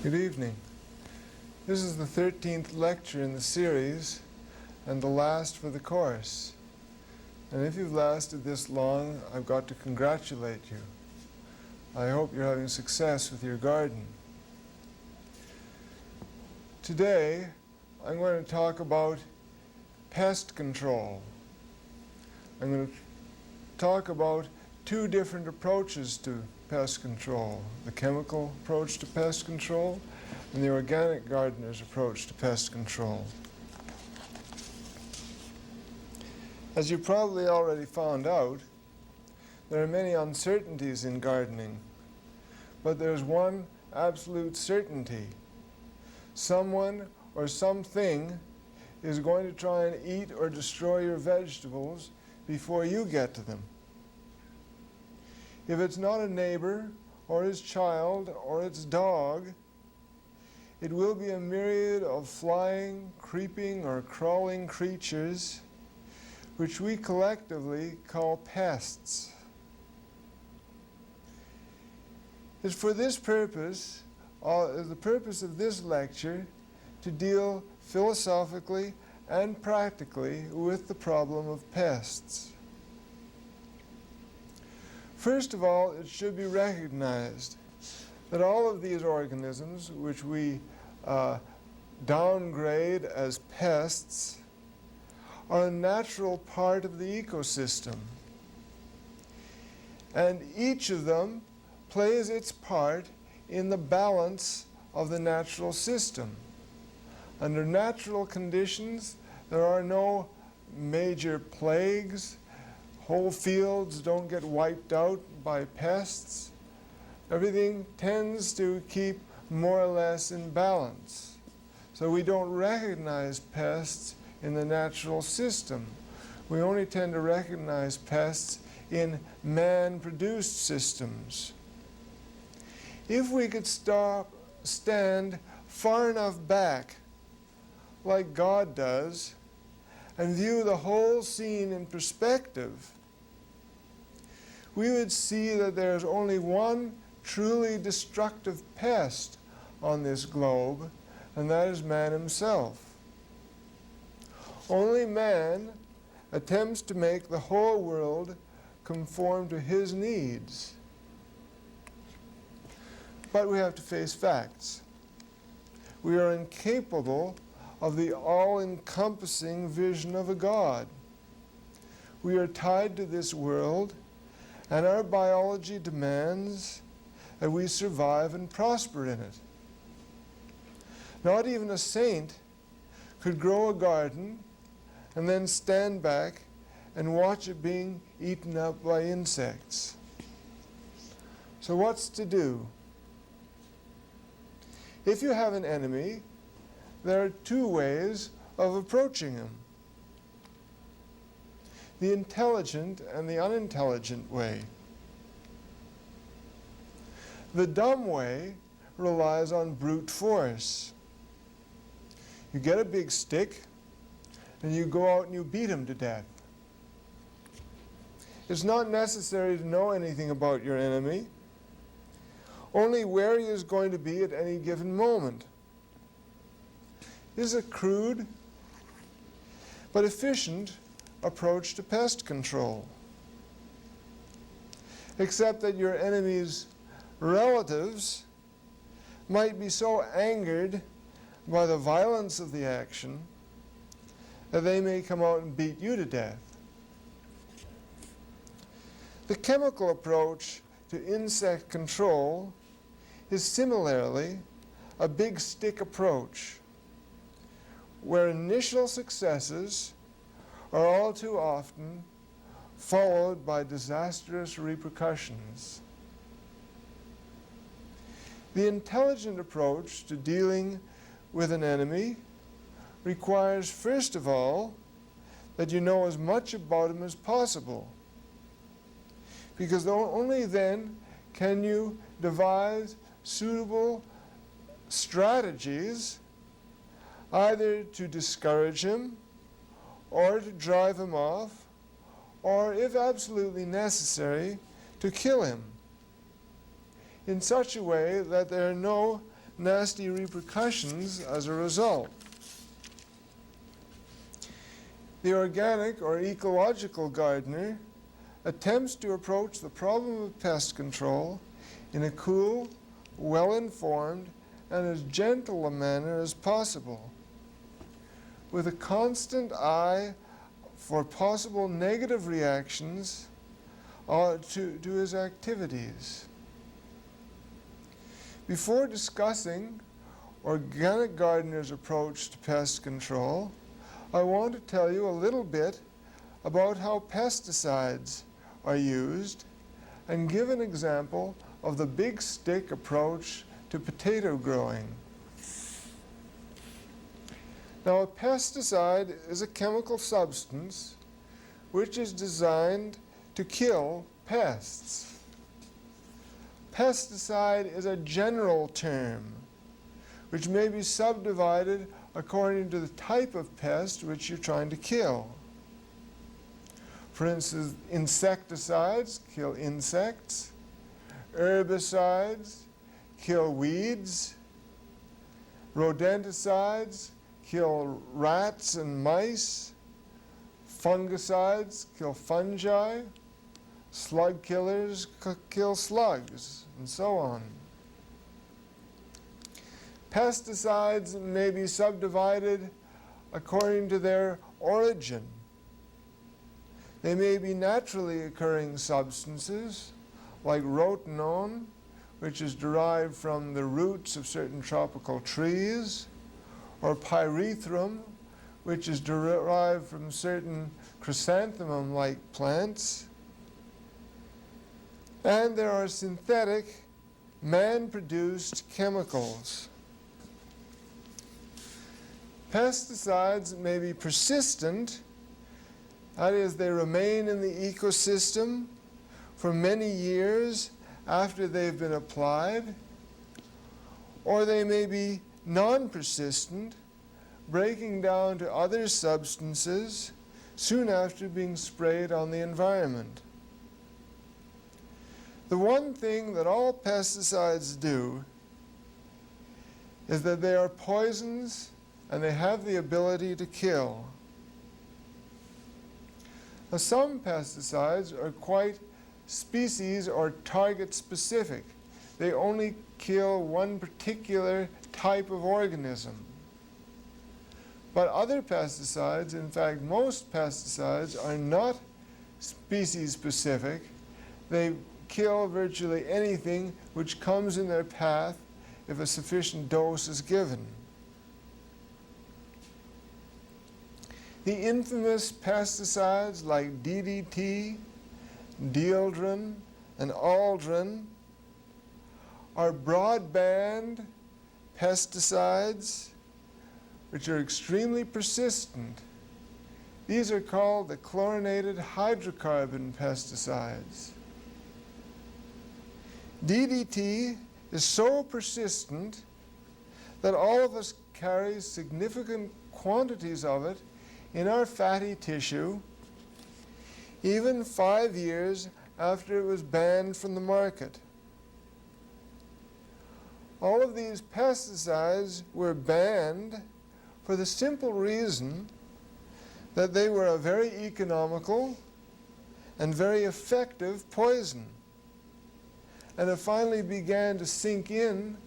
Good evening. This is the 13th lecture in the series and the last for the course. And if you've lasted this long, I've got to congratulate you. I hope you're having success with your garden. Today, I'm going to talk about pest control. I'm going to talk about two different approaches to pest control: the chemical approach to pest control and the organic gardener's approach to pest control. As you probably already found out, there are many uncertainties in gardening, but there's one absolute certainty. Someone or something is going to try and eat or destroy your vegetables before you get to them. If it's not a neighbor, or his child, or its dog, it will be a myriad of flying, creeping, or crawling creatures which we collectively call pests. It's for this purpose, the purpose of this lecture, to deal philosophically and practically with the problem of pests. First of all, it should be recognized that all of these organisms, which we downgrade as pests, are a natural part of the ecosystem. And each of them plays its part in the balance of the natural system. Under natural conditions, there are no major plagues. Whole fields don't get wiped out by pests. Everything tends to keep more or less in balance. So we don't recognize pests in the natural system. We only tend to recognize pests in man-produced systems. If we could stand far enough back, like God does, and view the whole scene in perspective, we would see that there's only one truly destructive pest on this globe, and that is man himself. Only man attempts to make the whole world conform to his needs. But we have to face facts. We are incapable of the all-encompassing vision of a God. We are tied to this world, and our biology demands that we survive and prosper in it. Not even a saint could grow a garden and then stand back and watch it being eaten up by insects. So what's to do? If you have an enemy, there are two ways of approaching him: the intelligent and the unintelligent way. The dumb way relies on brute force. You get a big stick and you go out and you beat him to death. It's not necessary to know anything about your enemy, only where he is going to be at any given moment. This is a crude but efficient approach to pest control. Except that your enemy's relatives might be so angered by the violence of the action that they may come out and beat you to death. The chemical approach to insect control is similarly a big stick approach, where initial successes are all too often followed by disastrous repercussions. The intelligent approach to dealing with an enemy requires, first of all, that you know as much about him as possible, because only then can you devise suitable strategies either to discourage him or to drive him off, or, if absolutely necessary, to kill him in such a way that there are no nasty repercussions as a result. The organic or ecological gardener attempts to approach the problem of pest control in a cool, well-informed, and as gentle a manner as possible, with a constant eye for possible negative reactions to his activities. Before discussing organic gardeners' approach to pest control, I want to tell you a little bit about how pesticides are used and give an example of the big stick approach to potato growing. Now, a pesticide is a chemical substance which is designed to kill pests. Pesticide is a general term which may be subdivided according to the type of pest which you're trying to kill. For instance, insecticides kill insects, herbicides kill weeds, rodenticides kill rats and mice, fungicides kill fungi, slug killers kill slugs, and so on. Pesticides may be subdivided according to their origin. They may be naturally occurring substances like rotenone, which is derived from the roots of certain tropical trees, or pyrethrum, which is derived from certain chrysanthemum-like plants. And there are synthetic, man-produced chemicals. Pesticides may be persistent, that is, they remain in the ecosystem for many years after they've been applied, or they may be non-persistent, breaking down to other substances soon after being sprayed on the environment. The one thing that all pesticides do is that they are poisons and they have the ability to kill. Now, some pesticides are quite species or target specific. They only kill one particular type of organism. But other pesticides, in fact most pesticides, are not species specific. They kill virtually anything which comes in their path if a sufficient dose is given. The infamous pesticides like DDT, dieldrin, and aldrin are broadband pesticides which are extremely persistent. These are called the chlorinated hydrocarbon pesticides. DDT is so persistent that all of us carry significant quantities of it in our fatty tissue, even 5 years after it was banned from the market. All of these pesticides were banned for the simple reason that they were a very economical and very effective poison. And it finally began to sink in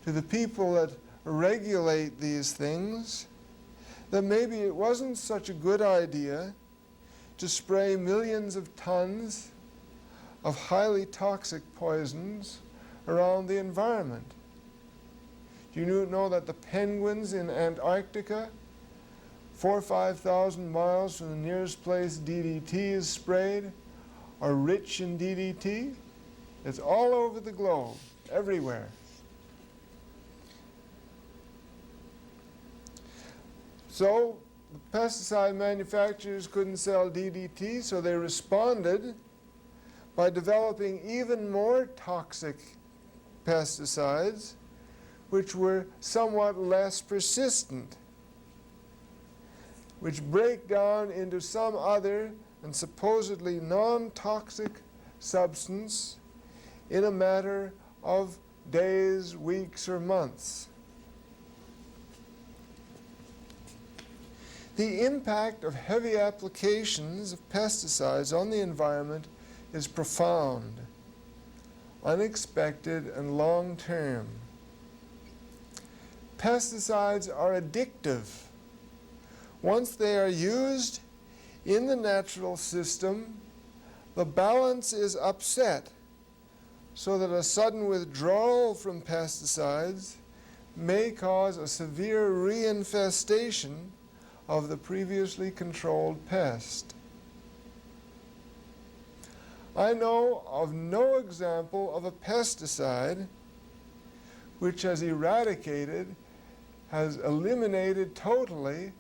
to the people that regulate these things that maybe it wasn't such a good idea to spray millions of tons of highly toxic poisons around the environment. Do you know that the penguins in Antarctica, 4,000 or 5,000 miles from the nearest place DDT is sprayed, are rich in DDT? It's all over the globe, everywhere. So the pesticide manufacturers couldn't sell DDT, so they responded by developing even more toxic pesticides, which were somewhat less persistent, which break down into some other and supposedly non-toxic substance in a matter of days, weeks, or months. The impact of heavy applications of pesticides on the environment is profound, unexpected, and long-term. Pesticides are addictive. Once they are used in the natural system, the balance is upset, so that a sudden withdrawal from pesticides may cause a severe reinfestation of the previously controlled pest. I know of no example of a pesticide which has eliminated totally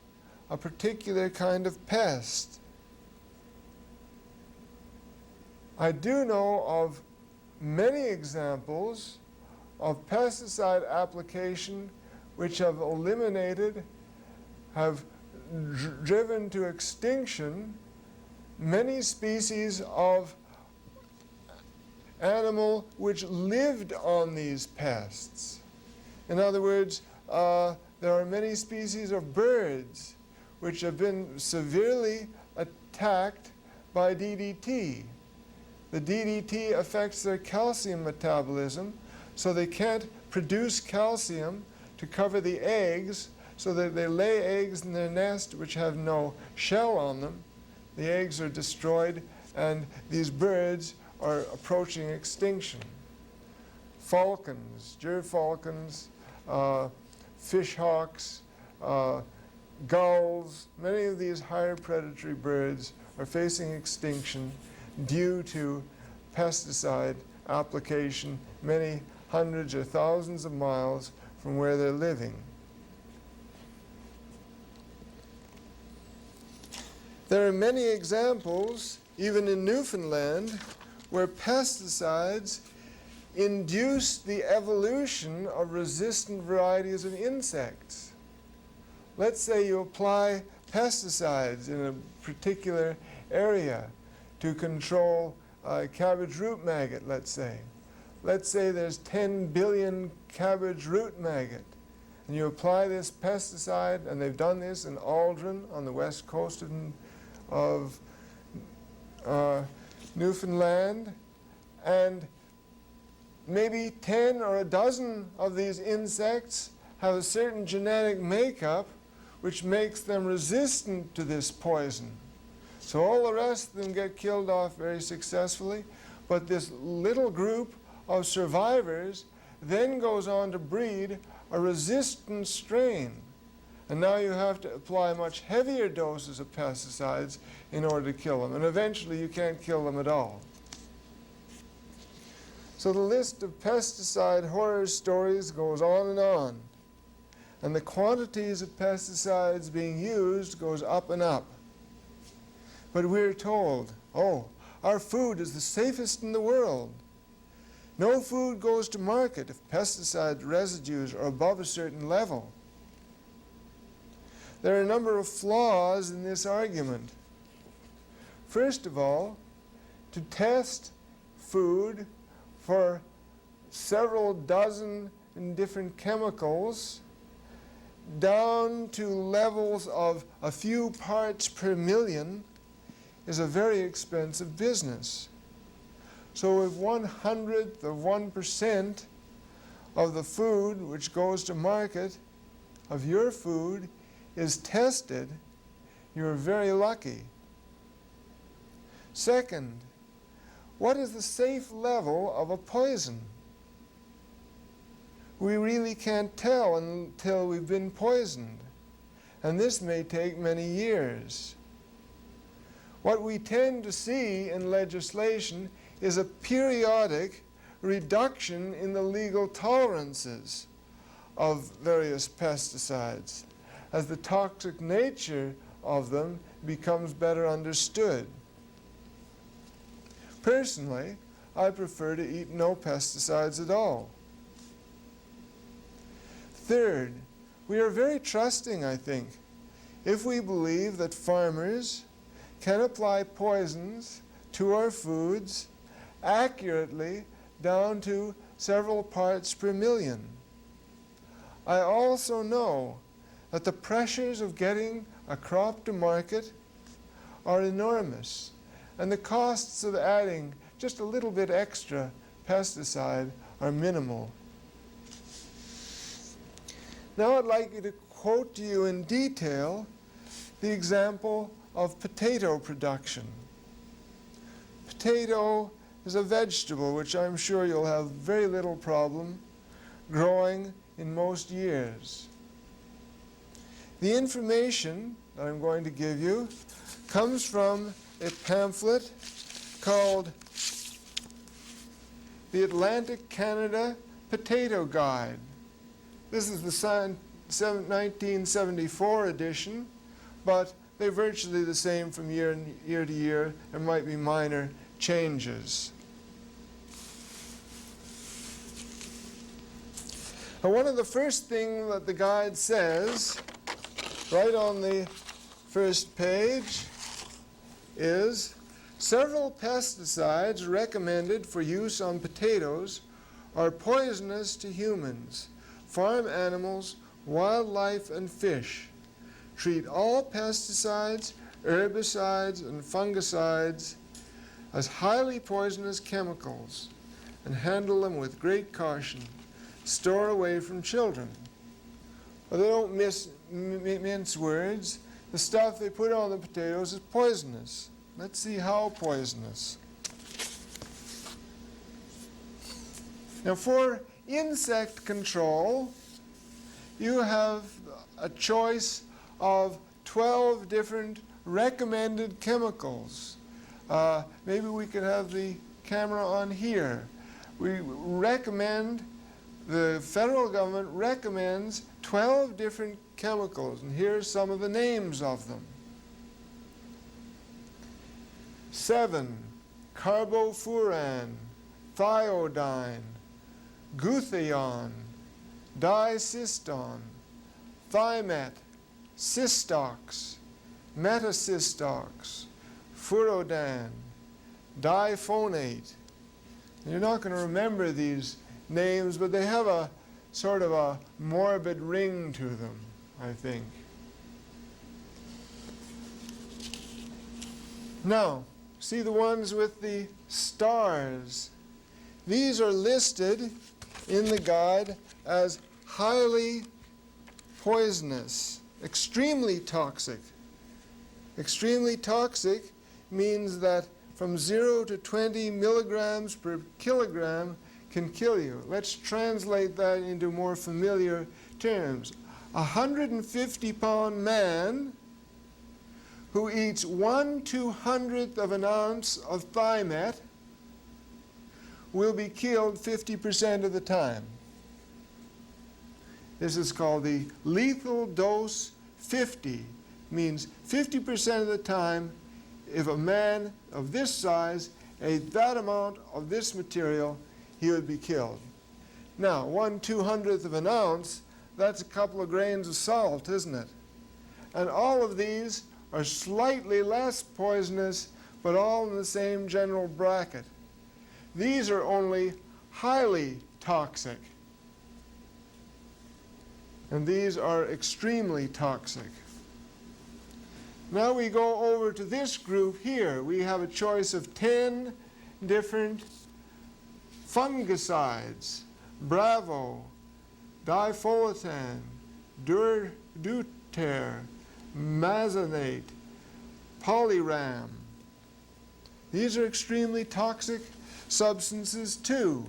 a particular kind of pest. I do know of many examples of pesticide application which have driven to extinction many species of animal which lived on these pests. In other words, there are many species of birds which have been severely attacked by DDT. The DDT affects their calcium metabolism, so they can't produce calcium to cover the eggs, so that they lay eggs in their nest which have no shell on them. The eggs are destroyed, and these birds are approaching extinction. Falcons, gerfalcons, fishhawks, gulls, many of these higher predatory birds are facing extinction due to pesticide application many hundreds or thousands of miles from where they're living. There are many examples, even in Newfoundland, where pesticides induce the evolution of resistant varieties of insects. Let's say you apply pesticides in a particular area to control cabbage root maggot, let's say. Let's say there's 10 billion cabbage root maggot, and you apply this pesticide, and they've done this in Aldrin on the west coast of Newfoundland, and maybe 10 or a dozen of these insects have a certain genetic makeup which makes them resistant to this poison. So all the rest of them get killed off very successfully, but this little group of survivors then goes on to breed a resistant strain. And now you have to apply much heavier doses of pesticides in order to kill them. And eventually you can't kill them at all. So the list of pesticide horror stories goes on and on. And the quantities of pesticides being used goes up and up. But we're told, oh, our food is the safest in the world. No food goes to market if pesticide residues are above a certain level. There are a number of flaws in this argument. First of all, to test food for several dozen different chemicals down to levels of a few parts per million is a very expensive business. So if 1/100th of 1% of the food which goes to market, of your food, is tested, you're very lucky. Second, what is the safe level of a poison? We really can't tell until we've been poisoned, and this may take many years. What we tend to see in legislation is a periodic reduction in the legal tolerances of various pesticides as the toxic nature of them becomes better understood. Personally, I prefer to eat no pesticides at all. Third, we are very trusting, I think, if we believe that farmers can apply poisons to our foods accurately down to several parts per million. I also know that the pressures of getting a crop to market are enormous, and the costs of adding just a little bit extra pesticide are minimal. Now I'd like you to quote to you in detail the example of potato production. Potato is a vegetable which I'm sure you'll have very little problem growing in most years. The information that I'm going to give you comes from a pamphlet called The Atlantic Canada Potato Guide. This is the 1974 edition, but they're virtually the same from year to year. There might be minor changes. Now, one of the first things that the guide says, right on the first page, is several pesticides recommended for use on potatoes are poisonous to humans, farm animals, wildlife, and fish. Treat all pesticides, herbicides, and fungicides as highly poisonous chemicals and handle them with great caution. Store away from children. Well, they don't mince words. The stuff they put on the potatoes is poisonous. Let's see how poisonous. Now, for insect control, you have a choice of 12 different recommended chemicals. Maybe we could have the camera on here. The federal government recommends 12 different chemicals, and here's some of the names of them. 7, carbofuran, thiodine, glutathione, dicystone, thimet, cystox, metacystox, furodan, diphonate. You're not going to remember these names, but they have a sort of a morbid ring to them, I think. Now, see the ones with the stars. These are listed in the guide as highly poisonous, extremely toxic. Extremely toxic means that from 0 to 20 milligrams per kilogram can kill you. Let's translate that into more familiar terms. A 150-pound man who eats 1/200th of an ounce of thimet will be killed 50% of the time. This is called the lethal dose 50. Means 50% of the time, if a man of this size ate that amount of this material, he would be killed. Now, 1/200th of an ounce, that's a couple of grains of salt, isn't it? And all of these are slightly less poisonous, but all in the same general bracket. These are only highly toxic. And these are extremely toxic. Now we go over to this group here. We have a choice of 10 different fungicides: Bravo, difolitan, Duter, Mazonate, Polyram. These are extremely toxic substances too.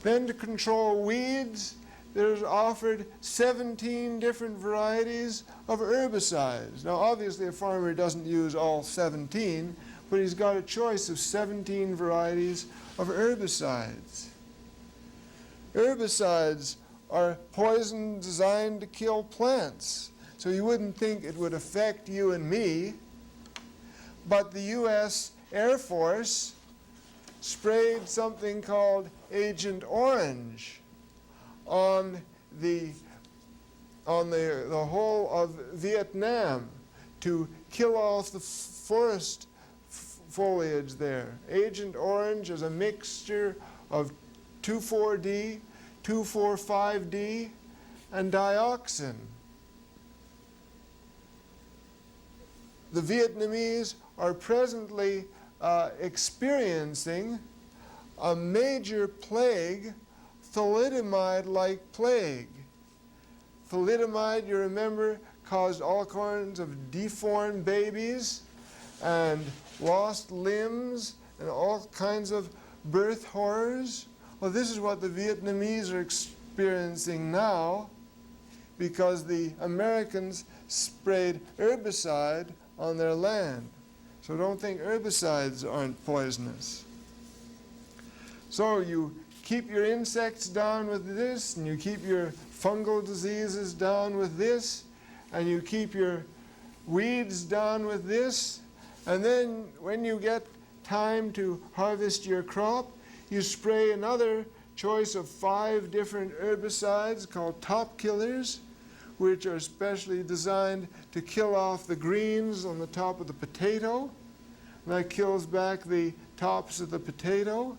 Then to control weeds, there's offered 17 different varieties of herbicides. Now obviously a farmer doesn't use all 17, but he's got a choice of 17 varieties of herbicides. Herbicides are poison designed to kill plants, so you wouldn't think it would affect you and me, but the U.S. Air Force sprayed something called Agent Orange on the whole of Vietnam to kill off the forest foliage there. Agent Orange is a mixture of 2,4-D, 2,4,5-D, and dioxin. The Vietnamese are presently experiencing a major plague, thalidomide-like plague. Thalidomide, you remember, caused all kinds of deformed babies and lost limbs and all kinds of birth horrors. Well, this is what the Vietnamese are experiencing now because the Americans sprayed herbicide on their land. So don't think herbicides aren't poisonous. So you keep your insects down with this, and you keep your fungal diseases down with this, and you keep your weeds down with this, and then when you get time to harvest your crop, you spray another choice of 5 different herbicides called top killers, which are specially designed to kill off the greens on the top of the potato. And that kills back the tops of the potato.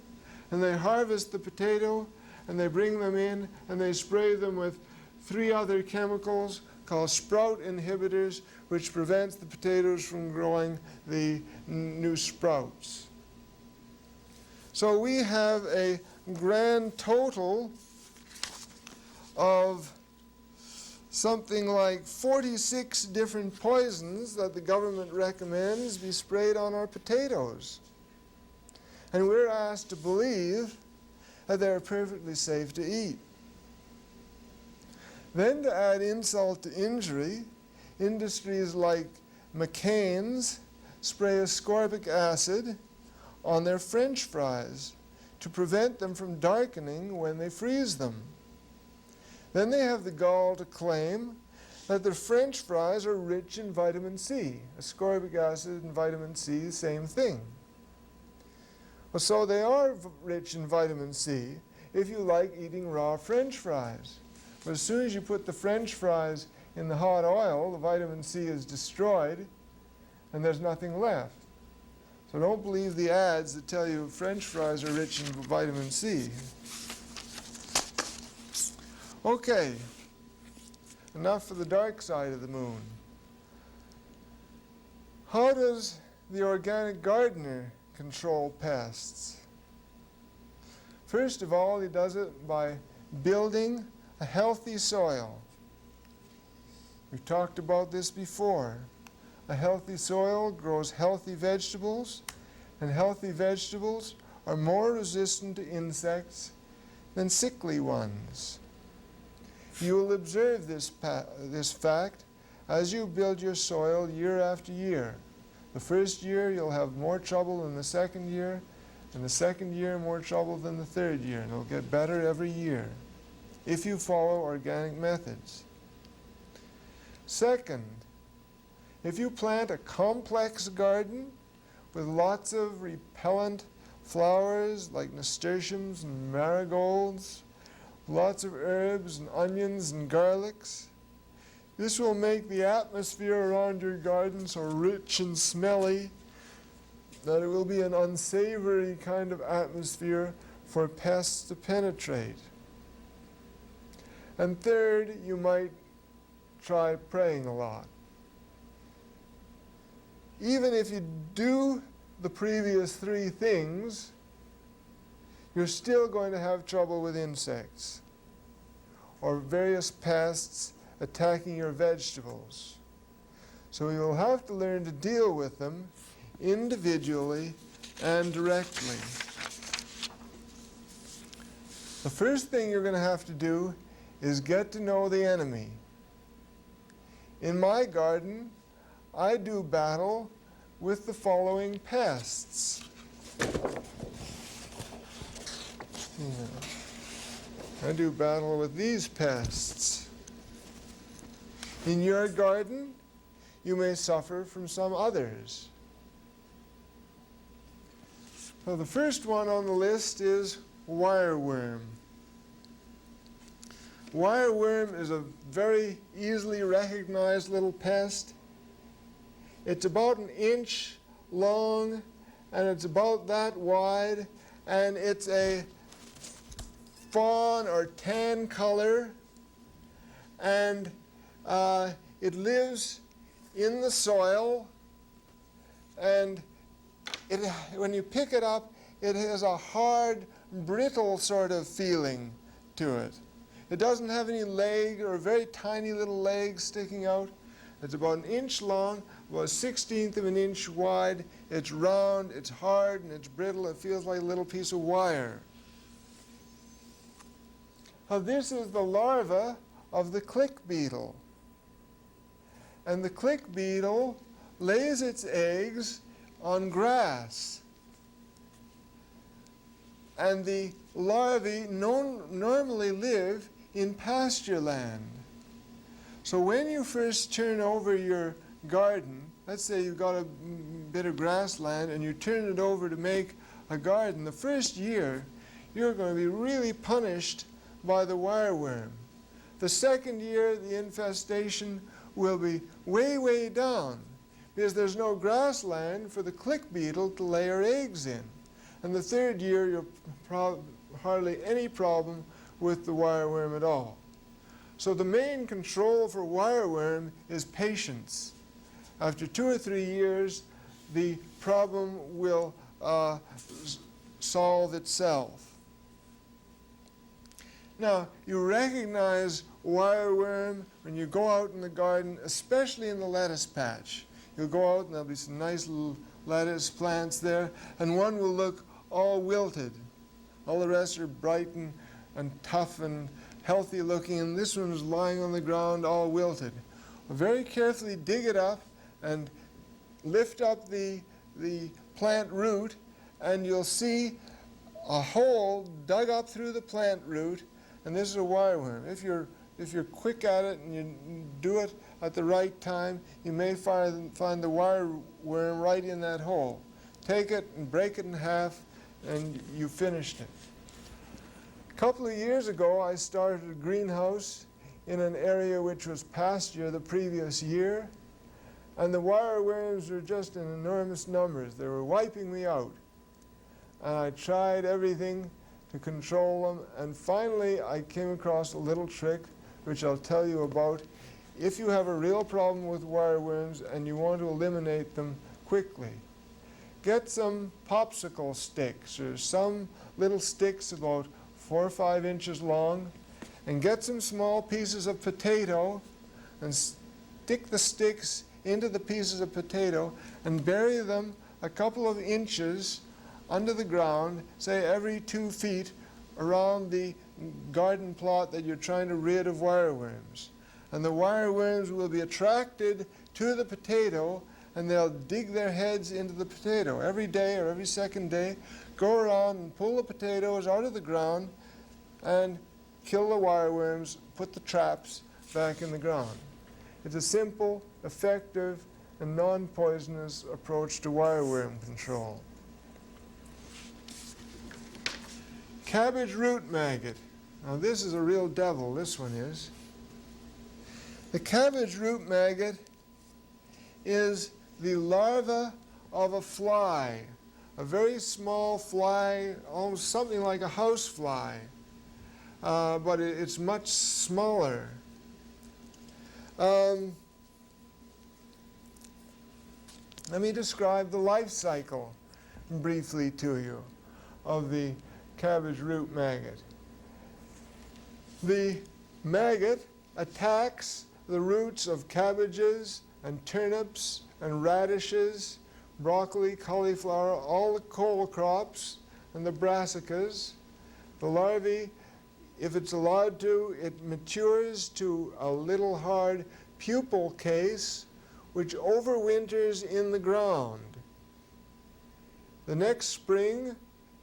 And they harvest the potato, and they bring them in, and they spray them with 3 other chemicals called sprout inhibitors, which prevents the potatoes from growing the new sprouts. So we have a grand total of something like 46 different poisons that the government recommends be sprayed on our potatoes. And we're asked to believe that they're perfectly safe to eat. Then to add insult to injury, industries like McCain's spray ascorbic acid on their French fries to prevent them from darkening when they freeze them. Then they have the gall to claim that the French fries are rich in vitamin C. Ascorbic acid and vitamin C, same thing. Well, so they are rich in vitamin C if you like eating raw French fries. But as soon as you put the French fries in the hot oil, the vitamin C is destroyed and there's nothing left. So don't believe the ads that tell you French fries are rich in vitamin C. Okay, enough for the dark side of the moon. How does the organic gardener control pests? First of all, he does it by building a healthy soil. We've talked about this before. A healthy soil grows healthy vegetables, and healthy vegetables are more resistant to insects than sickly ones. You will observe this fact as you build your soil year after year. The first year you'll have more trouble than the second year, and the second year more trouble than the third year, and it'll get better every year if you follow organic methods. Second, if you plant a complex garden with lots of repellent flowers like nasturtiums and marigolds, lots of herbs and onions and garlics, this will make the atmosphere around your garden so rich and smelly that it will be an unsavory kind of atmosphere for pests to penetrate. And third, you might try praying a lot. Even if you do the previous 3 things, you're still going to have trouble with insects or various pests attacking your vegetables. So you'll have to learn to deal with them individually and directly. The first thing you're going to have to do is get to know the enemy. In my garden, I do battle with the following pests. I do battle with these pests. In your garden, you may suffer from some others. So the first one on the list is wireworm. Wireworm is a very easily recognized little pest. It's about 1 inch long, and it's about that wide, and it's a fawn or tan color, and it lives in the soil, and when you pick it up, it has a hard, brittle sort of feeling to it. It doesn't have any leg or very tiny little legs sticking out. It's about 1 inch long, about 1/16 of an inch wide. It's round, it's hard, and it's brittle. It feels like a little piece of wire. Now this is the larva of the click beetle. And the click beetle lays its eggs on grass. And the larvae normally live in pasture land. So when you first turn over your garden, let's say you've got a bit of grassland and you turn it over to make a garden, the first year you're going to be really punished by the wireworm. The second year the infestation will be way, way down because there's no grassland for the click beetle to lay her eggs in. And the third year you're hardly any problem with the wireworm at all. So the main control for wireworm is patience. After 2 or 3 years, the problem will solve itself. Now, you recognize wireworm when you go out in the garden, especially in the lettuce patch. You'll go out and there'll be some nice little lettuce plants there, and one will look all wilted. All the rest are bright and tough and healthy looking, and this one is lying on the ground all wilted. Very carefully dig it up and lift up the plant root, and you'll see a hole dug up through the plant root, and this is a wireworm. If you're quick at it and you do it at the right time, you may find the wireworm right in that hole. Take it and break it in half, and you finished it. A couple of years ago, I started a greenhouse in an area which was pasture the previous year, and the wireworms were just in enormous numbers. They were wiping me out. And I tried everything to control them, and finally I came across a little trick which I'll tell you about if you have a real problem with wireworms and you want to eliminate them quickly. Get some popsicle sticks or some little sticks about 4 or 5 inches long, and get some small pieces of potato and stick the sticks into the pieces of potato and bury them a couple of inches under the ground, say every 2 feet around the garden plot that you're trying to rid of wireworms. And the wireworms will be attracted to the potato, and they'll dig their heads into the potato every day or every second day, go around and pull the potatoes out of the ground and kill the wireworms, put the traps back in the ground. It's a simple, effective, and non-poisonous approach to wireworm control. Cabbage root maggot. Now this is a real devil, this one is. The cabbage root maggot is the larva of a fly, a very small fly, almost something like a house fly, but it's much smaller. Let me describe the life cycle briefly to you of the cabbage root maggot. The maggot attacks the roots of cabbages and turnips and radishes, broccoli, cauliflower, all the cole crops and the brassicas. The larvae, if it's allowed to, it matures to a little hard pupal case which overwinters in the ground. The next spring,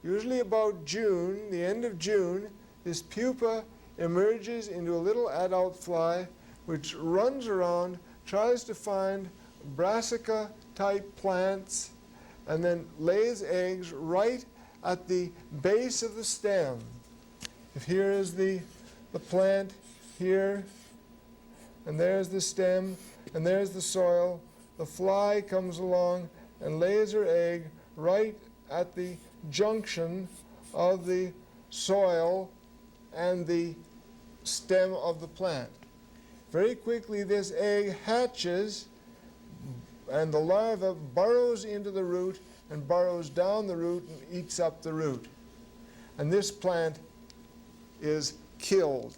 usually about June, the end of June, this pupa emerges into a little adult fly which runs around, tries to find brassica-type plants, and then lays eggs right at the base of the stem. If here is the plant here, and there's the stem, and there's the soil, the fly comes along and lays her egg right at the junction of the soil and the stem of the plant. Very quickly this egg hatches and the larva burrows into the root and burrows down the root and eats up the root. And this plant is killed.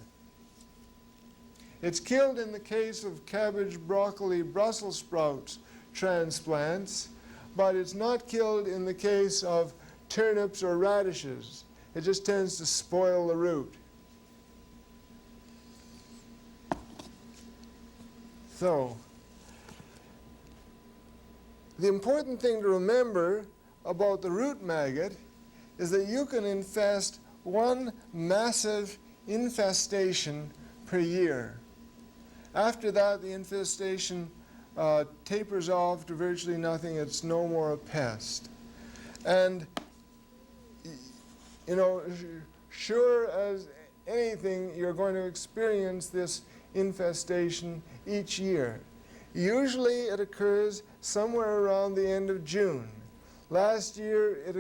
It's killed in the case of cabbage, broccoli, Brussels sprouts transplants, but it's not killed in the case of turnips or radishes. It just tends to spoil the root. So, the important thing to remember about the root maggot is that you can infest one massive infestation per year. After that, the infestation tapers off to virtually nothing. It's no more a pest. And, you know, sure as anything, you're going to experience this infestation each year. Usually it occurs somewhere around the end of June. Last year it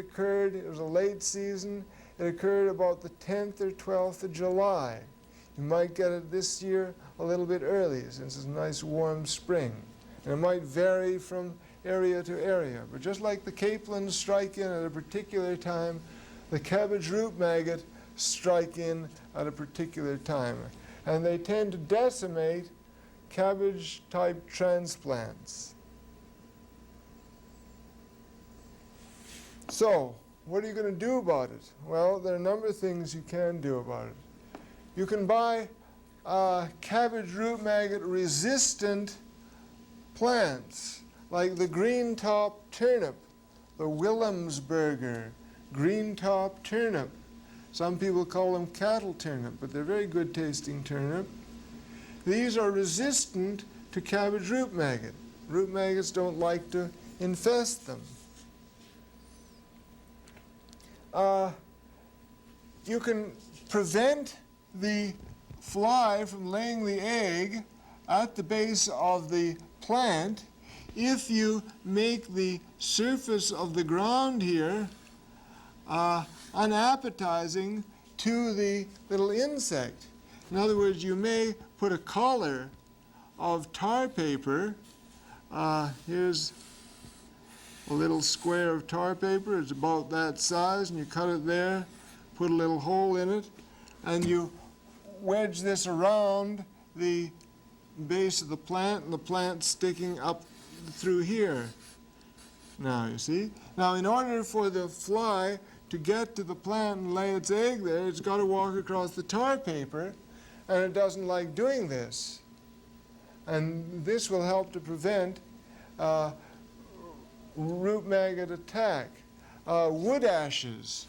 was a late season, it occurred about the 10th or 12th of July. You might get it this year a little bit early since it's a nice warm spring. And it might vary from area to area. But just like the capelins strike in at a particular time, the cabbage root maggot strike in at a particular time. And they tend to decimate cabbage-type transplants. So, what are you going to do about it? Well, there are a number of things you can do about it. You can buy cabbage root maggot resistant plants, like the green top turnip, the Willemsberger green top turnip. Some people call them cattle turnip, but they're very good tasting turnip. These are resistant to cabbage root maggot. Root maggots don't like to infest them. You can prevent the fly from laying the egg at the base of the plant if you make the surface of the ground here unappetizing to the little insect. In other words, you may put a collar of tar paper. Here's a little square of tar paper. It's about that size, and you cut it there, put a little hole in it, and you wedge this around the base of the plant, and the plant's sticking up through here. Now, you see? Now, in order for the fly to get to the plant and lay its egg there, it's got to walk across the tar paper, and it doesn't like doing this. And this will help to prevent root maggot attack. Wood ashes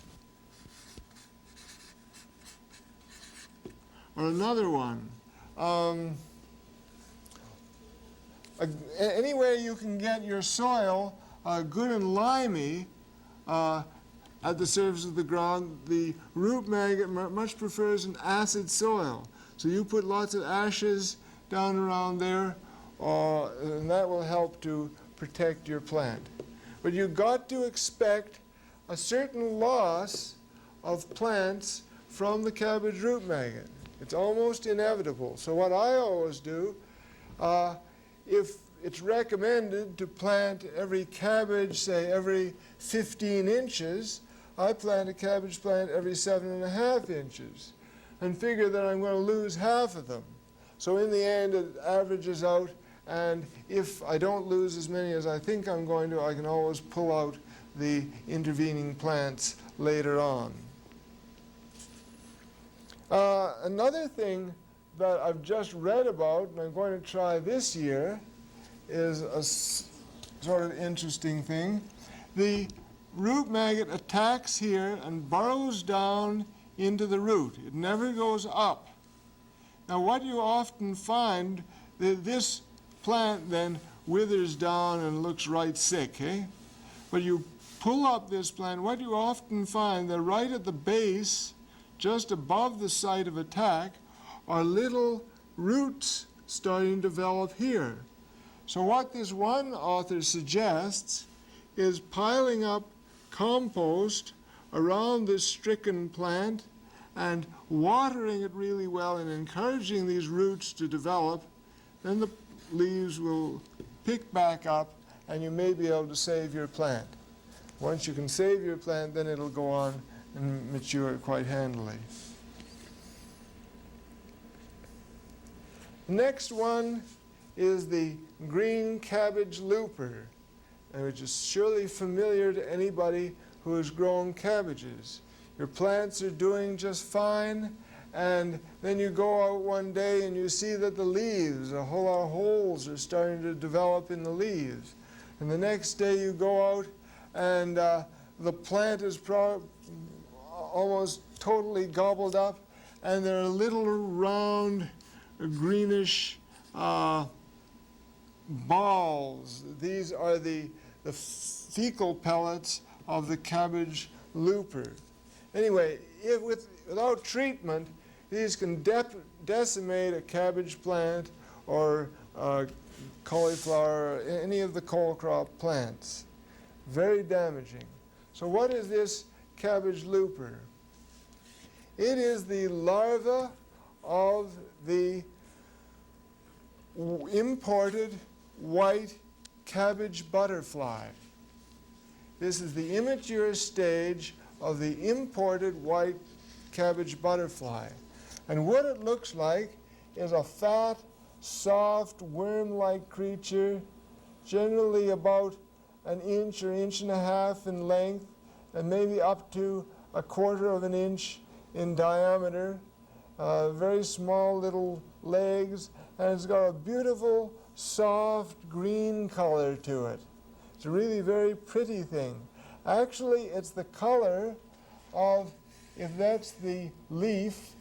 or another one. Anywhere you can get your soil good and limey at the surface of the ground, the root maggot much prefers an acid soil. So you put lots of ashes down around there, and that will help to protect your plant. But you've got to expect a certain loss of plants from the cabbage root maggot. It's almost inevitable. So what I always do, if it's recommended to plant every cabbage, say every 15 inches, I plant a cabbage plant every 7.5 inches and figure that I'm going to lose half of them. So in the end, it averages out, and if I don't lose as many as I think I'm going to, I can always pull out the intervening plants later on. Another thing that I've just read about, and I'm going to try this year, is a sort of interesting thing. The root maggot attacks here and burrows down into the root. It never goes up. Now what you often find, that this plant then withers down and looks right sick, eh? But you pull up this plant, what you often find that right at the base, just above the site of attack, are little roots starting to develop here. So what this one author suggests is piling up compost around this stricken plant and watering it really well and encouraging these roots to develop, then the leaves will pick back up and you may be able to save your plant. Once you can save your plant, then it'll go on and mature quite handily. The next one is the green cabbage looper, which is surely familiar to anybody who has grown cabbages. Your plants are doing just fine, and then you go out one day and you see that the leaves, a whole lot of holes are starting to develop in the leaves. And the next day you go out and the plant is almost totally gobbled up, and there are little round greenish balls. These are the fecal pellets of the cabbage looper. Anyway, without treatment, these can decimate a cabbage plant or cauliflower, any of the cole crop plants. Very damaging. So what is this cabbage looper? It is the larva of the imported white cabbage butterfly. This is the immature stage of the imported white cabbage butterfly. And what it looks like is a fat, soft, worm-like creature, generally about an inch or inch and a half in length, and maybe up to a quarter of an inch in diameter. Very small little legs, and it's got a beautiful, soft green color to it. It's a really very pretty thing. Actually, it's the color of, if that's the leaf,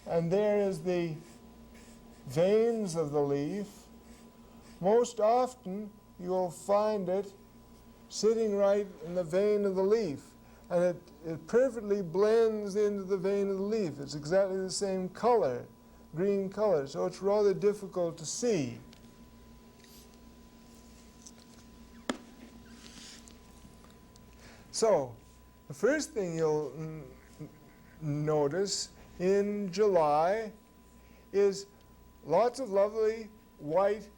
and there is the veins of the leaf, most often you will find it sitting right in the vein of the leaf. And it perfectly blends into the vein of the leaf. It's exactly the same color, green color, so it's rather difficult to see. So, the first thing you'll notice in July is lots of lovely white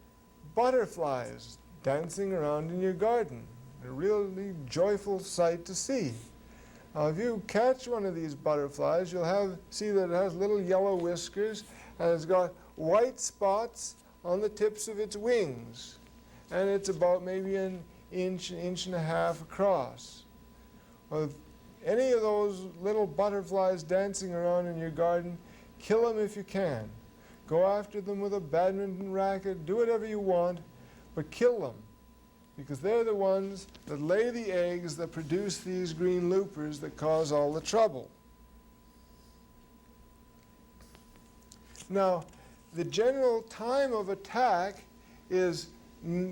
butterflies dancing around in your garden. A really joyful sight to see. Now, if you catch one of these butterflies, you'll see that it has little yellow whiskers, and it's got white spots on the tips of its wings. And it's about maybe an inch and a half across. Well, if any of those little butterflies dancing around in your garden, kill them if you can. Go after them with a badminton racket, do whatever you want, but kill them. Because they're the ones that lay the eggs that produce these green loopers that cause all the trouble. Now, the general time of attack is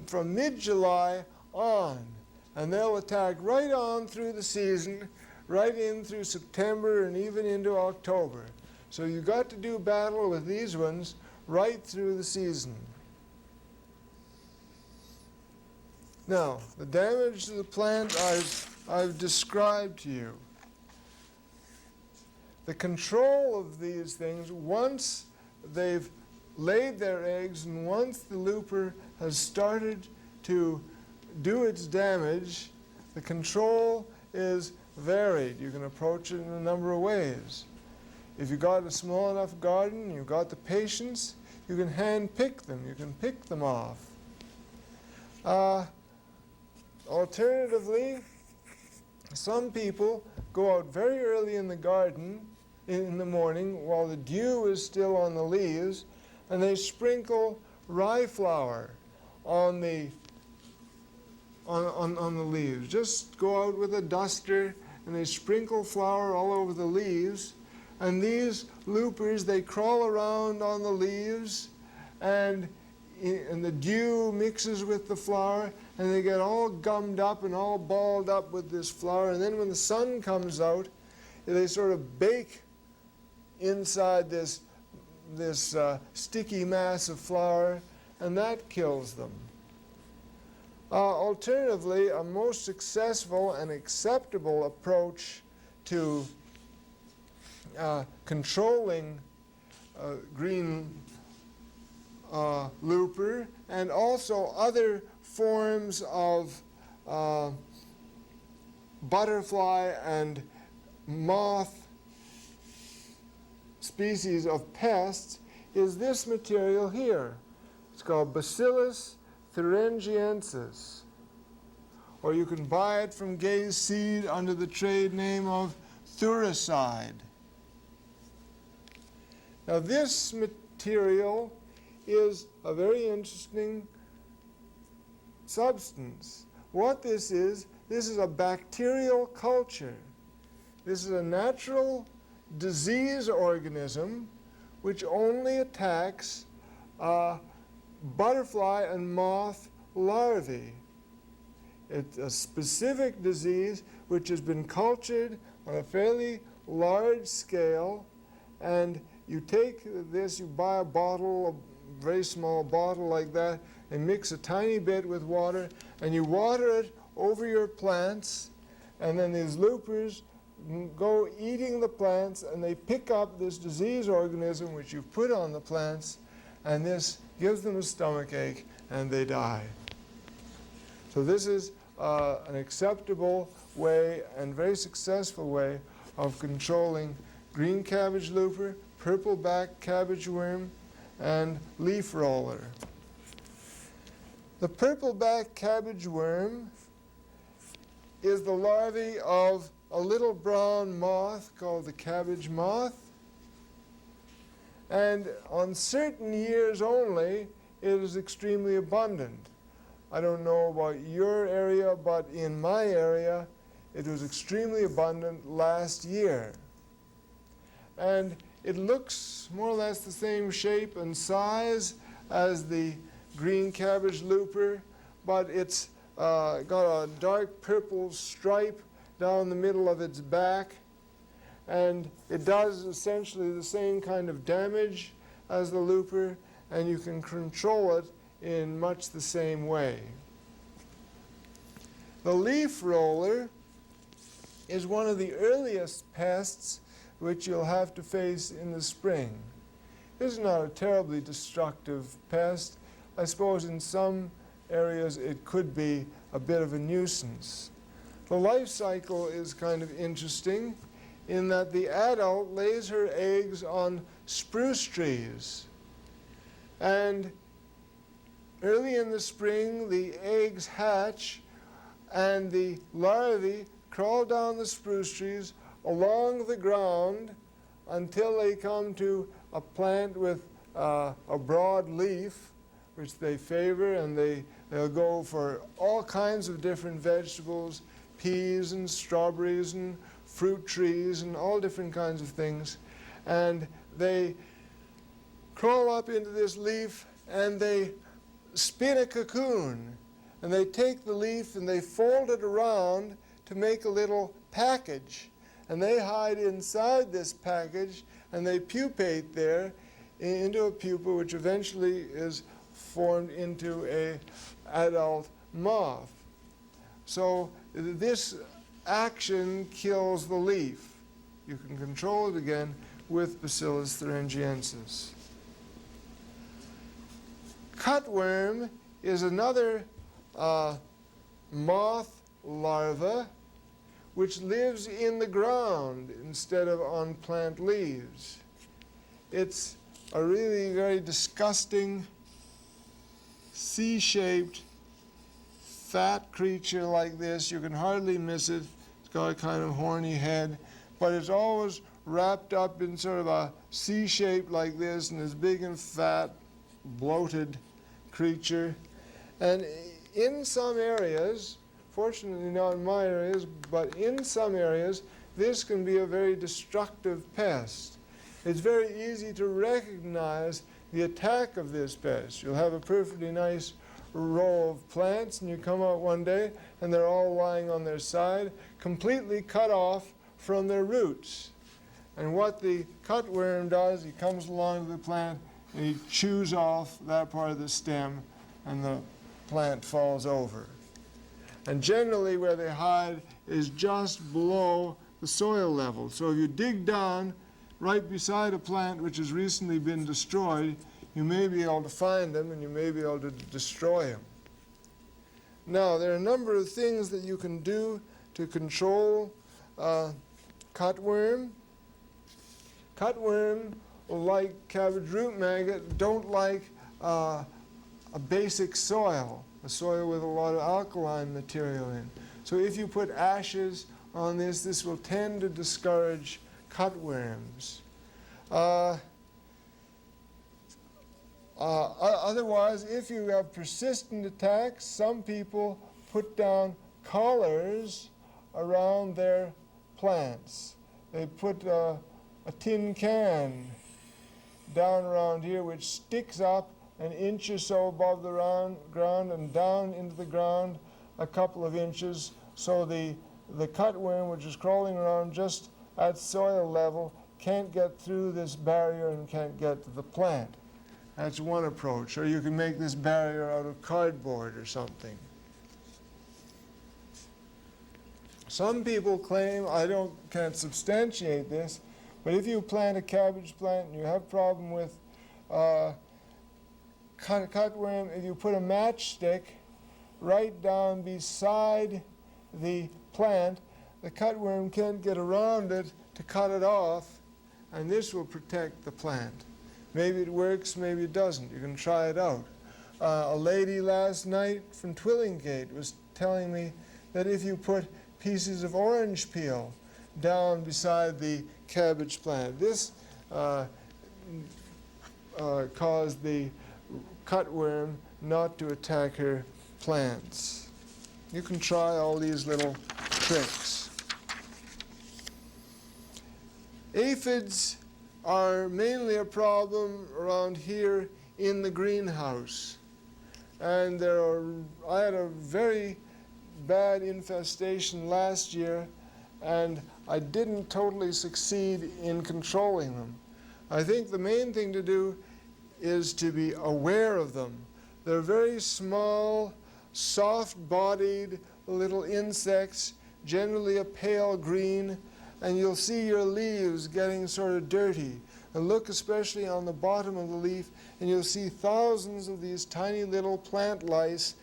from mid-July on, and they'll attack right on through the season, right in through September and even into October. So you've got to do battle with these ones right through the season. Now, the damage to the plant I've described to you. The control of these things, once they've laid their eggs and once the looper has started to do its damage, the control is varied. You can approach it in a number of ways. If you've got a small enough garden, you've got the patience, you can hand pick them. You can pick them off. Alternatively, some people go out very early in the garden in the morning while the dew is still on the leaves, and they sprinkle rye flour on the leaves. Just go out with a duster and they sprinkle flour all over the leaves, and these loopers, they crawl around on the leaves, and the dew mixes with the flour, and they get all gummed up and all balled up with this flour, and then when the sun comes out, they sort of bake inside this sticky mass of flour, and that kills them. Alternatively, a most successful and acceptable approach to controlling green looper, and also other forms of butterfly and moth species of pests, is this material here. It's called Bacillus thuringiensis, or you can buy it from Gay's Seed under the trade name of thuricide. Now this material is a very interesting substance. What this is a bacterial culture. This is a natural disease organism which only attacks butterfly and moth larvae. It's a specific disease which has been cultured on a fairly large scale, and you take this, you buy a bottle, a very small bottle like that, and mix a tiny bit with water, and you water it over your plants, and then these loopers go eating the plants, and they pick up this disease organism which you've put on the plants, and this gives them a stomach ache, and they die. So this is an acceptable way and very successful way of controlling green cabbage looper, purple-back cabbage worm, and leaf roller. The purple-back cabbage worm is the larvae of a little brown moth called the cabbage moth. And on certain years only, it is extremely abundant. I don't know about your area, but in my area, it was extremely abundant last year. And it looks more or less the same shape and size as the green cabbage looper, but it's got a dark purple stripe down the middle of its back, and it does essentially the same kind of damage as the looper, and you can control it in much the same way. The leaf roller is one of the earliest pests which you'll have to face in the spring. This is not a terribly destructive pest. I suppose in some areas it could be a bit of a nuisance. The life cycle is kind of interesting in that the adult lays her eggs on spruce trees. And early in the spring, the eggs hatch, and the larvae crawl down the spruce trees along the ground until they come to a plant with a broad leaf, which they favor, and they'll go for all kinds of different vegetables, peas and strawberries and fruit trees and all different kinds of things. And they crawl up into this leaf and they spin a cocoon. And they take the leaf and they fold it around to make a little package. And they hide inside this package and they pupate there into a pupa, which eventually is formed into an adult moth. So this action kills the leaf. You can control it again with Bacillus thuringiensis. Cutworm is another moth larva which lives in the ground instead of on plant leaves. It's a really very disgusting C-shaped fat creature like this. You can hardly miss it. It's got a kind of horny head, but it's always wrapped up in sort of a C-shape like this, and this big and fat, bloated creature. And in some areas, fortunately not in my areas, but in some areas, this can be a very destructive pest. It's very easy to recognize the attack of this pest. You'll have a perfectly nice row of plants, and you come out one day, and they're all lying on their side, completely cut off from their roots. And what the cutworm does, he comes along to the plant, and he chews off that part of the stem, and the plant falls over. And generally where they hide is just below the soil level. So if you dig down right beside a plant which has recently been destroyed, you may be able to find them and you may be able to destroy them. Now, there are a number of things that you can do to control cutworm. Cutworm, like cabbage root maggot, don't like a basic soil, a soil with a lot of alkaline material in. So if you put ashes on this, this will tend to discourage cutworms. Otherwise, if you have persistent attacks, some people put down collars around their plants. They put a tin can down around here which sticks up an inch or so above the ground and down into the ground a couple of inches, so the cutworm, which is crawling around just at soil level, can't get through this barrier and can't get to the plant. That's one approach. Or you can make this barrier out of cardboard or something. Some people claim, I can't substantiate this, but if you plant a cabbage plant and you have problem with cutworm, if you put a matchstick right down beside the plant, the cutworm can't get around it to cut it off, and this will protect the plant. Maybe it works, maybe it doesn't. You can try it out. A lady last night from Twillingate was telling me that if you put pieces of orange peel down beside the cabbage plant, this caused the cutworm not to attack her plants. You can try all these little tricks. Aphids are mainly a problem around here in the greenhouse. And I had a very bad infestation last year, and I didn't totally succeed in controlling them. I think the main thing to do is to be aware of them. They're very small, soft-bodied little insects, generally a pale green, and you'll see your leaves getting sort of dirty. And look especially on the bottom of the leaf, and you'll see thousands of these tiny little plant lice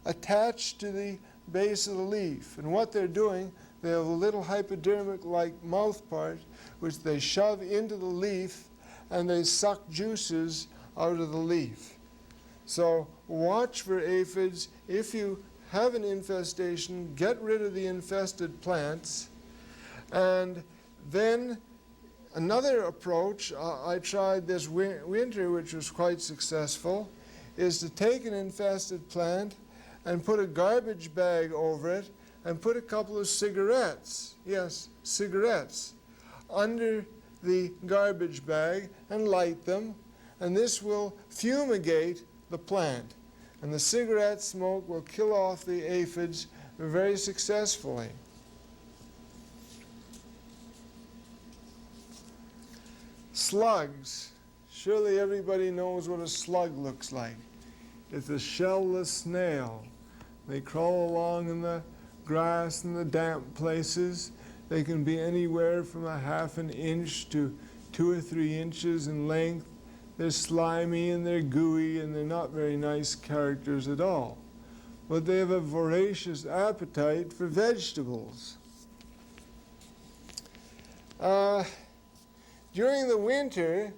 attached to the base of the leaf. And what they're doing, they have a little hypodermic-like mouth part which they shove into the leaf, and they suck juices out of the leaf. So watch for aphids. If you have an infestation, get rid of the infested plants. And then another approach I tried this winter, which was quite successful, is to take an infested plant and put a garbage bag over it and put a couple of cigarettes, yes, cigarettes, under the garbage bag and light them, and this will fumigate the plant. And the cigarette smoke will kill off the aphids very successfully. Slugs. Surely everybody knows what a slug looks like. It's a shellless snail. They crawl along in the grass and the damp places. They can be anywhere from a half an inch to 2 or 3 inches in length. They're slimy and they're gooey and they're not very nice characters at all. But they have a voracious appetite for vegetables. During the winter,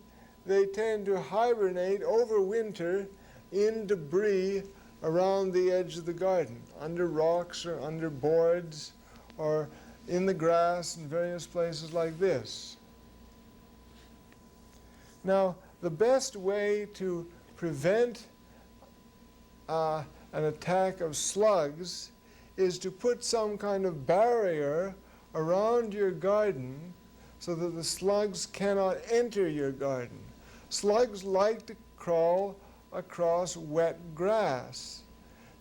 they tend to hibernate overwinter in debris around the edge of the garden, under rocks or under boards or in the grass in various places like this. Now, the best way to prevent an attack of slugs is to put some kind of barrier around your garden so that the slugs cannot enter your garden. Slugs like to crawl across wet grass.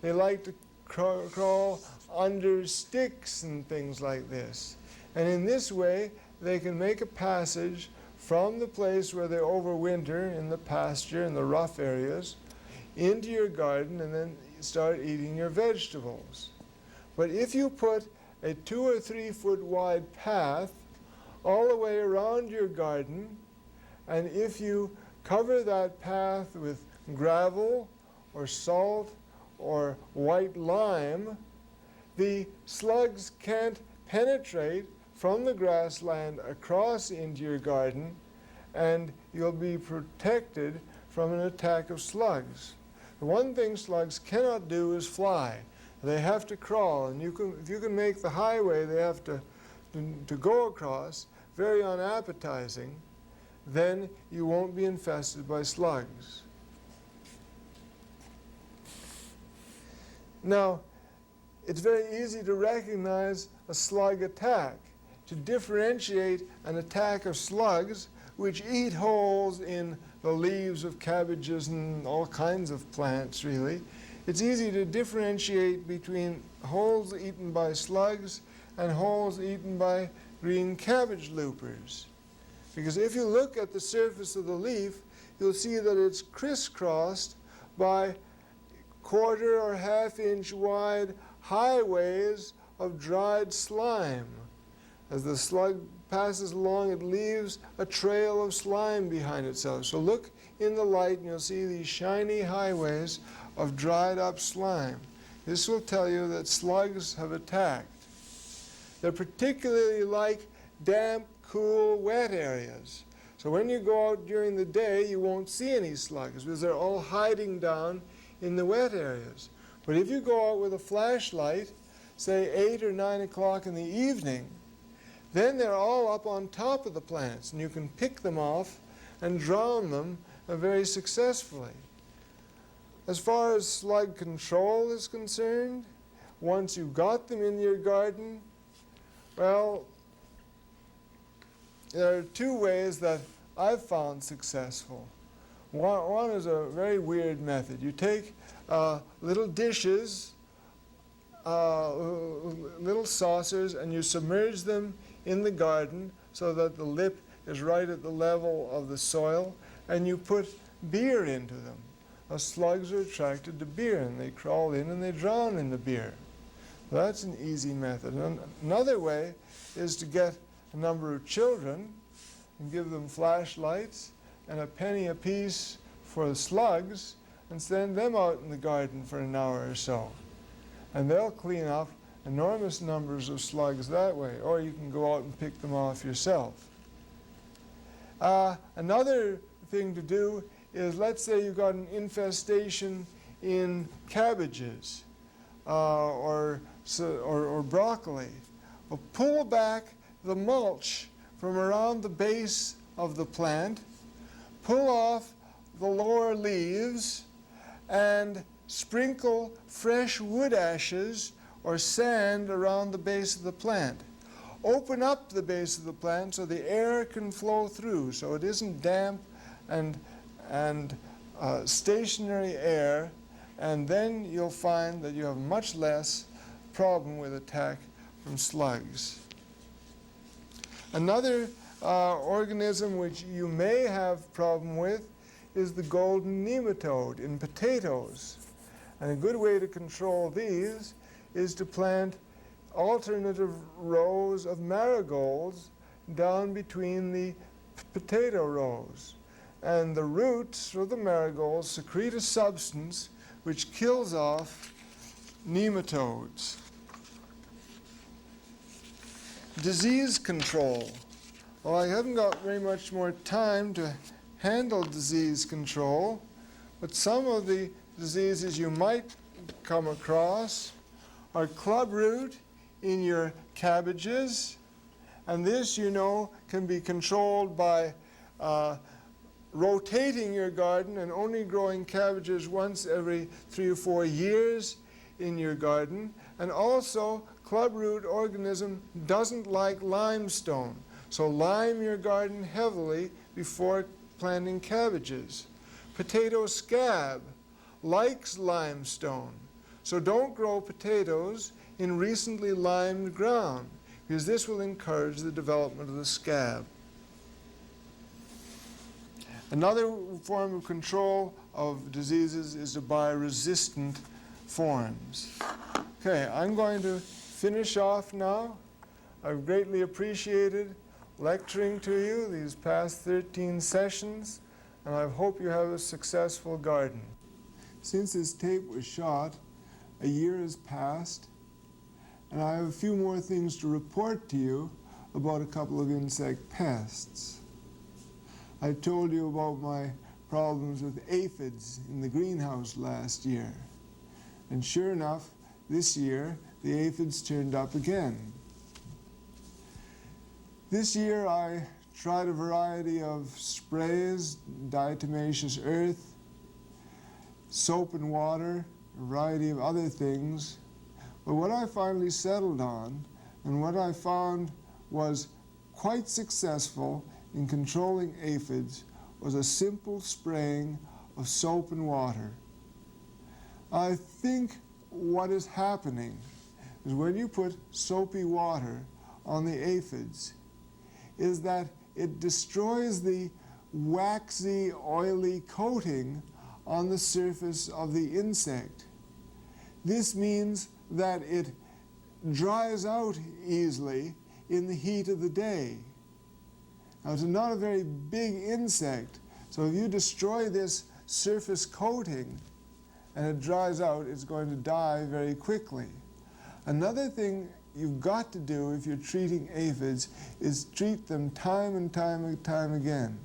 They like to crawl under sticks and things like this. And in this way, they can make a passage from the place where they overwinter in the pasture, in the rough areas, into your garden and then start eating your vegetables. But if you put a 2 or 3 foot wide path all the way around your garden, and if you cover that path with gravel or salt or white lime, the slugs can't penetrate from the grassland across into your garden, and you'll be protected from an attack of slugs. The one thing slugs cannot do is fly. They have to crawl, and if you can make the highway they have to go across very unappetizing, then you won't be infested by slugs. Now, it's very easy to recognize a slug attack. To differentiate an attack of slugs, which eat holes in the leaves of cabbages and all kinds of plants, really, it's easy to differentiate between holes eaten by slugs and holes eaten by green cabbage loopers. Because if you look at the surface of the leaf, you'll see that it's crisscrossed by quarter or half-inch wide highways of dried slime. As the slug passes along, it leaves a trail of slime behind itself. So look in the light and you'll see these shiny highways of dried up slime. This will tell you that slugs have attacked. They're particularly like damp, cool, wet areas. So when you go out during the day, you won't see any slugs because they're all hiding down in the wet areas. But if you go out with a flashlight, say 8 or 9 o'clock in the evening, then they're all up on top of the plants, and you can pick them off and drown them very successfully. As far as slug control is concerned, once you've got them in your garden, well, there are two ways that I've found successful. One is a very weird method. You take little dishes, little saucers, and you submerge them in the garden so that the lip is right at the level of the soil, and you put beer into them. Now, slugs are attracted to beer, and they crawl in and they drown in the beer. That's an easy method. And another way is to get a number of children and give them flashlights and a penny apiece for the slugs and send them out in the garden for an hour or so. And they'll clean up enormous numbers of slugs that way, or you can go out and pick them off yourself. Another thing to do is, let's say you've got an infestation in cabbages or broccoli. Well, pull back the mulch from around the base of the plant, pull off the lower leaves, and sprinkle fresh wood ashes or sand around the base of the plant. Open up the base of the plant so the air can flow through, so it isn't damp and stationary air, and then you'll find that you have much less problem with attack from slugs. Another organism which you may have problem with is the golden nematode in potatoes. And a good way to control these is to plant alternative rows of marigolds down between the potato rows. And the roots of the marigolds secrete a substance which kills off nematodes. Disease control. Well, I haven't got very much more time to handle disease control, but some of the diseases you might come across are clubroot in your cabbages, and this, you know, can be controlled by rotating your garden and only growing cabbages once every 3 or 4 years in your garden. And also, clubroot organism doesn't like limestone, so lime your garden heavily before planting cabbages. Potato scab likes limestone, so don't grow potatoes in recently limed ground, because this will encourage the development of the scab. Another form of control of diseases is to buy resistant forms. Okay, I'm going to finish off now. I've greatly appreciated lecturing to you these past 13 sessions, and I hope you have a successful garden. Since this tape was shot, a year has passed, and I have a few more things to report to you about a couple of insect pests. I told you about my problems with aphids in the greenhouse last year, and sure enough, this year the aphids turned up again. This year I tried a variety of sprays, diatomaceous earth, soap and water, a variety of other things. But what I finally settled on, and what I found was quite successful in controlling aphids, was a simple spraying of soap and water. I think what is happening is when you put soapy water on the aphids, is that it destroys the waxy, oily coating on the surface of the insect. This means that it dries out easily in the heat of the day. Now, it's not a very big insect, so if you destroy this surface coating and it dries out, it's going to die very quickly. Another thing you've got to do if you're treating aphids is treat them time and time again.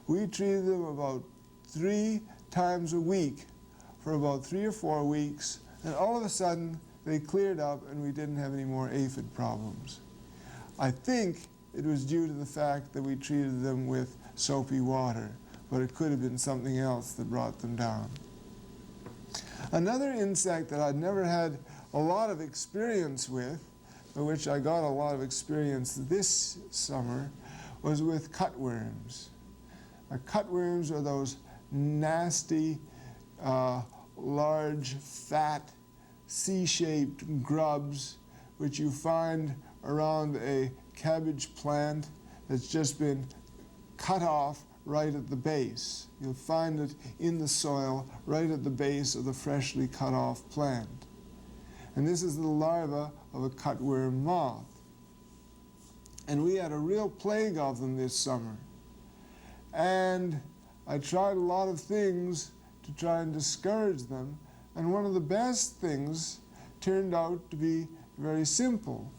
We treated them about 3 times a week for about 3 or 4 weeks, and all of a sudden they cleared up and we didn't have any more aphid problems. I think it was due to the fact that we treated them with soapy water, but it could have been something else that brought them down. Another insect that I'd never had a lot of experience with, for which I got a lot of experience this summer, was with cutworms. Cutworms are those nasty, large, fat, C-shaped grubs which you find around a cabbage plant that's just been cut off right at the base. You'll find it in the soil right at the base of the freshly cut off plant. And this is the larva of a cutworm moth. And we had a real plague of them this summer. And I tried a lot of things to try and discourage them, and one of the best things turned out to be very simple.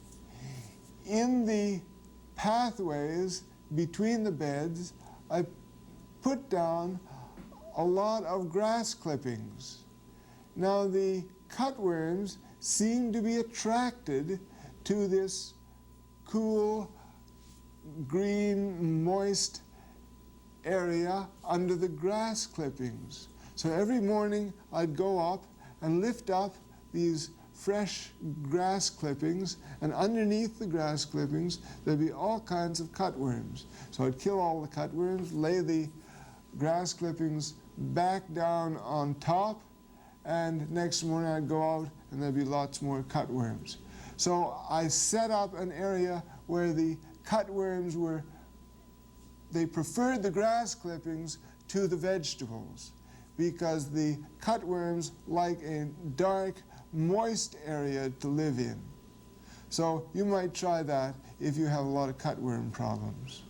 In the pathways between the beds, I put down a lot of grass clippings. Now, the cutworms seem to be attracted to this cool, green, moist area under the grass clippings. So every morning I'd go up and lift up these fresh grass clippings, and underneath the grass clippings there'd be all kinds of cutworms. So I'd kill all the cutworms, lay the grass clippings back down on top, and next morning I'd go out and there'd be lots more cutworms. So I set up an area where the cutworms they preferred the grass clippings to the vegetables, because the cutworms like a dark, moist area to live in. So you might try that if you have a lot of cutworm problems.